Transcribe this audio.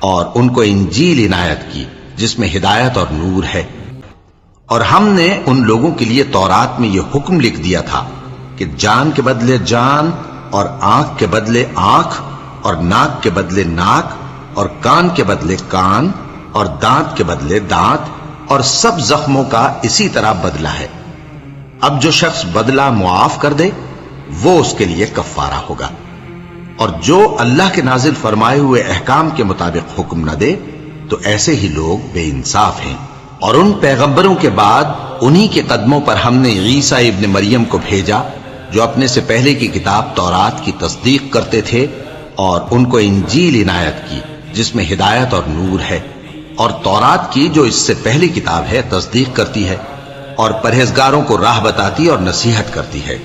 اور ان کو انجیل عنایت کی جس میں ہدایت اور نور ہے، اور ہم نے ان لوگوں کے لیے تورات میں یہ حکم لکھ دیا تھا کہ جان کے بدلے جان، اور آنکھ کے بدلے آنکھ، اور ناک کے بدلے ناک، اور کان کے بدلے کان، اور دانت کے بدلے دانت، اور سب زخموں کا اسی طرح بدلہ ہے۔ اب جو شخص بدلہ معاف کر دے وہ اس کے لیے کفارہ ہوگا، اور جو اللہ کے نازل فرمائے ہوئے احکام کے مطابق حکم نہ دے تو ایسے ہی لوگ بے انصاف ہیں۔ اور ان پیغمبروں کے بعد انہی کے قدموں پر ہم نے عیسیٰ ابن مریم کو بھیجا جو اپنے سے پہلے کی کتاب تورات کی تصدیق کرتے تھے، اور ان کو انجیل عنایت کی جس میں ہدایت اور نور ہے، اور تورات کی جو اس سے پہلی کتاب ہے تصدیق کرتی ہے، اور پرہیزگاروں کو راہ بتاتی اور نصیحت کرتی ہے۔